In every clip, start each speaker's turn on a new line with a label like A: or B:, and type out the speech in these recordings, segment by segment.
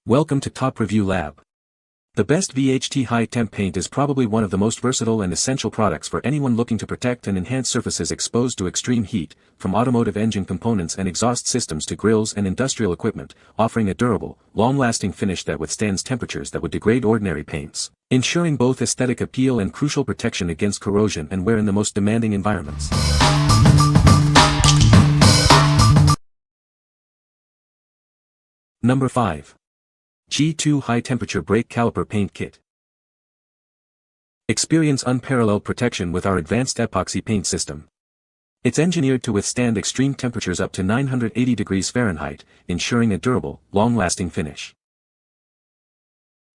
A: Welcome to Top Review Lab. The best VHT high temp paint is probably one of the most versatile and essential products for anyone looking to protect and enhance surfaces exposed to extreme heat, from automotive engine components and exhaust systems to grills and industrial equipment, offering a durable, long-lasting finish that withstands temperatures that would degrade ordinary paints, ensuring both aesthetic appeal and crucial protection against corrosion and wear in the most demanding environments. Number 5. G2 High Temperature Brake Caliper Paint Kit. Experience unparalleled protection with our advanced epoxy paint system. It's engineered to withstand extreme temperatures up to 980 degrees Fahrenheit, ensuring a durable, long-lasting finish.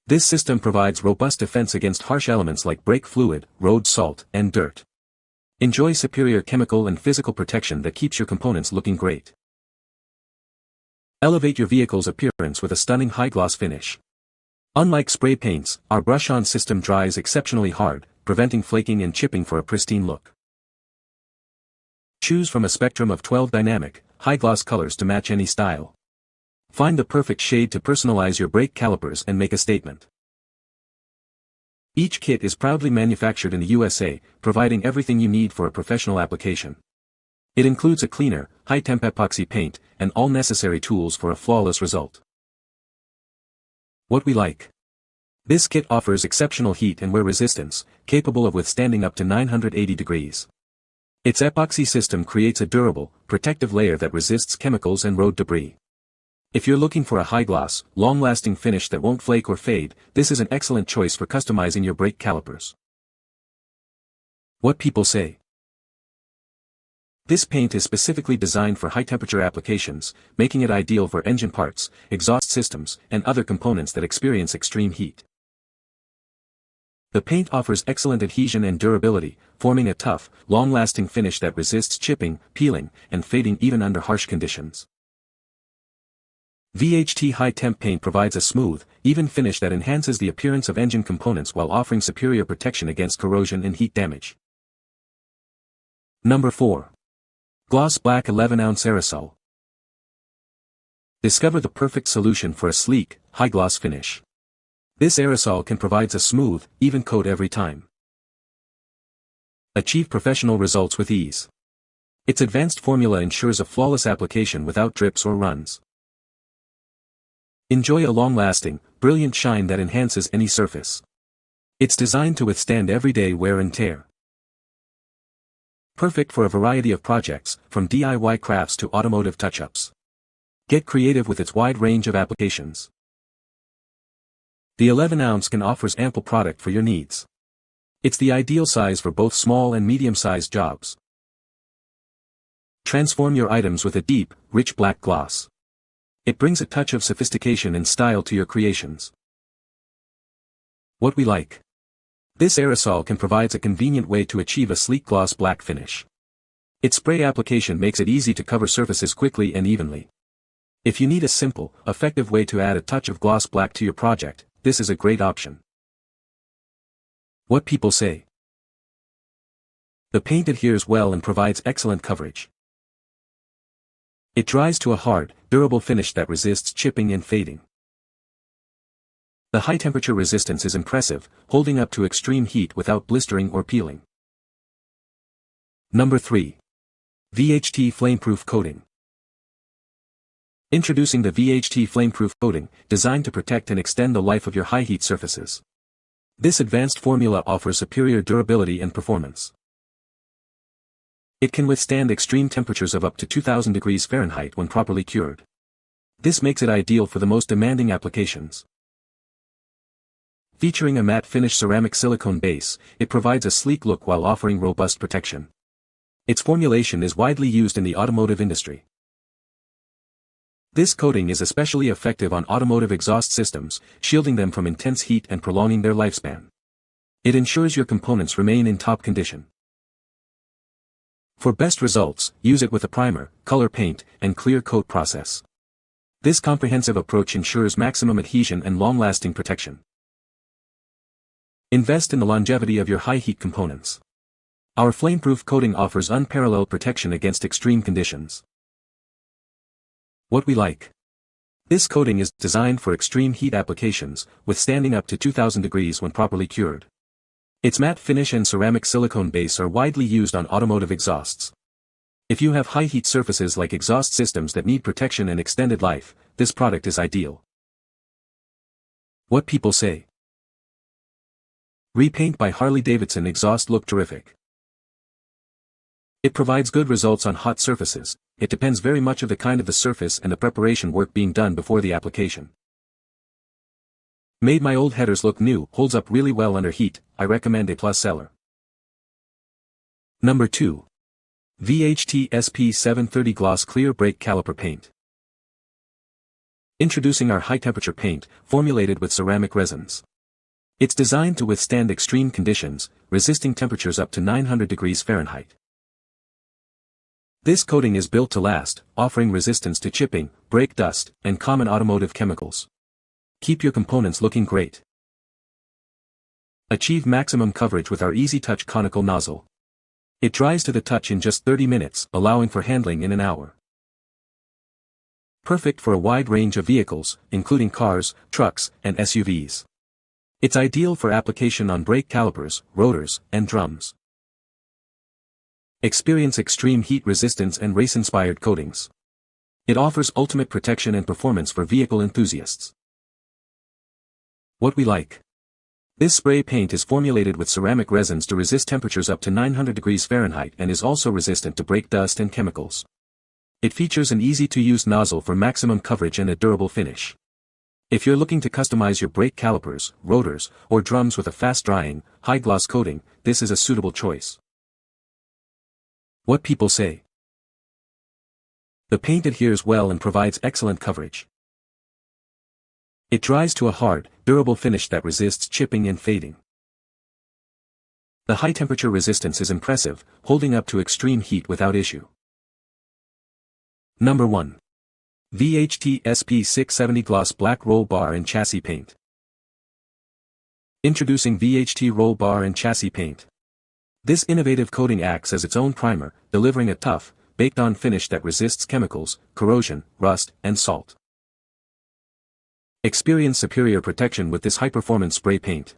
A: This system provides robust defense against harsh elements like brake fluid, road salt, and dirt. Enjoy superior chemical and physical protection that keeps your components looking great. Elevate your vehicle's appearance with a stunning high-gloss finish. Unlike spray paints, our brush-on system dries exceptionally hard, preventing flaking and chipping for a pristine look. Choose from a spectrum of 12 dynamic, high-gloss colors to match any style. Find the perfect shade to personalize your brake calipers and make a statement. Each kit is proudly manufactured in the USA, providing everything you need for a professional application. It includes a cleaner, high-temp epoxy paint, and all necessary tools for a flawless result. What we like. This kit offers exceptional heat and wear resistance, capable of withstanding up to 980 degrees. Its epoxy system creates a durable, protective layer that resists chemicals and road debris. If you're looking for a high-gloss, long-lasting finish that won't flake or fade, this is an excellent choice for customizing your brake calipers. What people say. This paint is specifically designed for high-temperature applications, making it ideal for engine parts, exhaust systems, and other components that experience extreme heat. The paint offers excellent adhesion and durability, forming a tough, long-lasting finish that resists chipping, peeling, and fading even under harsh conditions. VHT High Temp Paint provides a smooth, even finish that enhances the appearance of engine components while offering superior protection against corrosion and heat damage. Number 4. Gloss Black 11-ounce Aerosol. Discover the perfect solution for a sleek, high-gloss finish. This aerosol can provide a smooth, even coat every time. Achieve professional results with ease. Its advanced formula ensures a flawless application without drips or runs. Enjoy a long-lasting, brilliant shine that enhances any surface. It's designed to withstand everyday wear and tear. Perfect for a variety of projects, from DIY crafts to automotive touch-ups. Get creative with its wide range of applications. The 11-ounce can offers ample product for your needs. It's the ideal size for both small and medium-sized jobs. Transform your items with a deep, rich black gloss. It brings a touch of sophistication and style to your creations. What we like. This aerosol can provide a convenient way to achieve a sleek gloss black finish. Its spray application makes it easy to cover surfaces quickly and evenly. If you need a simple, effective way to add a touch of gloss black to your project, this is a great option. What people say. The paint adheres well and provides excellent coverage. It dries to a hard, durable finish that resists chipping and fading. The high-temperature resistance is impressive, holding up to extreme heat without blistering or peeling. Number 3. VHT Flameproof Coating. Introducing the VHT Flameproof Coating, designed to protect and extend the life of your high-heat surfaces. This advanced formula offers superior durability and performance. It can withstand extreme temperatures of up to 2000 degrees Fahrenheit when properly cured. This makes it ideal for the most demanding applications. Featuring a matte finish ceramic silicone base, it provides a sleek look while offering robust protection. Its formulation is widely used in the automotive industry. This coating is especially effective on automotive exhaust systems, shielding them from intense heat and prolonging their lifespan. It ensures your components remain in top condition. For best results, use it with a primer, color paint, and clear coat process. This comprehensive approach ensures maximum adhesion and long-lasting protection. Invest in the longevity of your high-heat components. Our flameproof coating offers unparalleled protection against extreme conditions. What we like. This coating is designed for extreme heat applications, withstanding up to 2000 degrees when properly cured. Its matte finish and ceramic silicone base are widely used on automotive exhausts. If you have high heat surfaces like exhaust systems that need protection and extended life, this product is ideal. What people say. Repaint by Harley-Davidson exhaust look terrific. It provides good results on hot surfaces. It depends very much on the kind of the surface and the preparation work being done before the application. Made my old headers look new, holds up really well under heat. I recommend a plus seller. Number 2. VHT SP730 Gloss Clear Brake Caliper Paint. Introducing our high-temperature paint, formulated with ceramic resins. It's designed to withstand extreme conditions, resisting temperatures up to 900 degrees Fahrenheit. This coating is built to last, offering resistance to chipping, brake dust, and common automotive chemicals. Keep your components looking great. Achieve maximum coverage with our Easy Touch conical nozzle. It dries to the touch in just 30 minutes, allowing for handling in an hour. Perfect for a wide range of vehicles, including cars, trucks, and SUVs. It's ideal for application on brake calipers, rotors, and drums. Experience extreme heat resistance and race-inspired coatings. It offers ultimate protection and performance for vehicle enthusiasts. What we like. This spray paint is formulated with ceramic resins to resist temperatures up to 900 degrees Fahrenheit and is also resistant to brake dust and chemicals. It features an easy-to-use nozzle for maximum coverage and a durable finish. If you're looking to customize your brake calipers, rotors, or drums with a fast-drying, high-gloss coating, this is a suitable choice. What people say. The paint adheres well and provides excellent coverage. It dries to a hard, durable finish that resists chipping and fading. The high-temperature resistance is impressive, holding up to extreme heat without issue. Number 1. VHT SP670 Gloss Black Roll Bar and Chassis Paint. Introducing VHT Roll Bar and Chassis Paint. This innovative coating acts as its own primer, delivering a tough, baked-on finish that resists chemicals, corrosion, rust, and salt. Experience superior protection with this high-performance spray paint.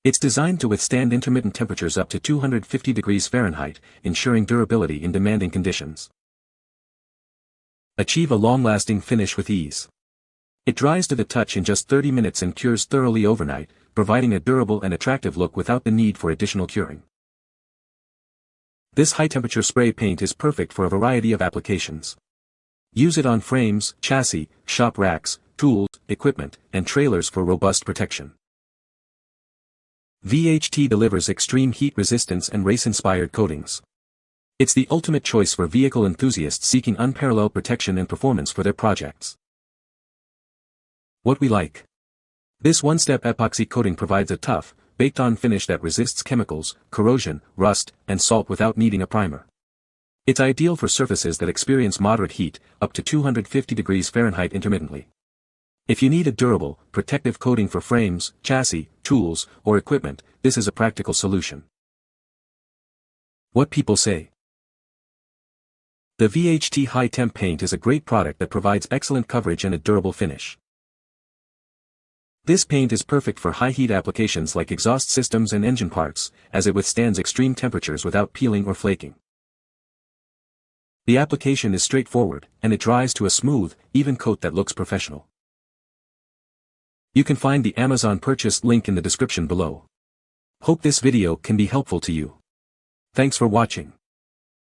A: It's designed to withstand intermittent temperatures up to 250 degrees Fahrenheit, ensuring durability in demanding conditions. Achieve a long-lasting finish with ease. It dries to the touch in just 30 minutes and cures thoroughly overnight, providing a durable and attractive look without the need for additional curing. This high-temperature spray paint is perfect for a variety of applications. Use it on frames, chassis, shop racks, tools, equipment, and trailers for robust protection. VHT delivers extreme heat resistance and race-inspired coatings. It's the ultimate choice for vehicle enthusiasts seeking unparalleled protection and performance for their projects. What we like. This one-step epoxy coating provides a tough, baked-on finish that resists chemicals, corrosion, rust, and salt without needing a primer. It's ideal for surfaces that experience moderate heat, up to 250 degrees Fahrenheit intermittently. If you need a durable, protective coating for frames, chassis, tools, or equipment, this is a practical solution. What people say. The VHT High Temp paint is a great product that provides excellent coverage and a durable finish. This paint is perfect for high heat applications like exhaust systems and engine parts, as it withstands extreme temperatures without peeling or flaking. The application is straightforward, and it dries to a smooth, even coat that looks professional. You can find the Amazon purchase link in the description below. Hope this video can be helpful to you. Thanks for watching.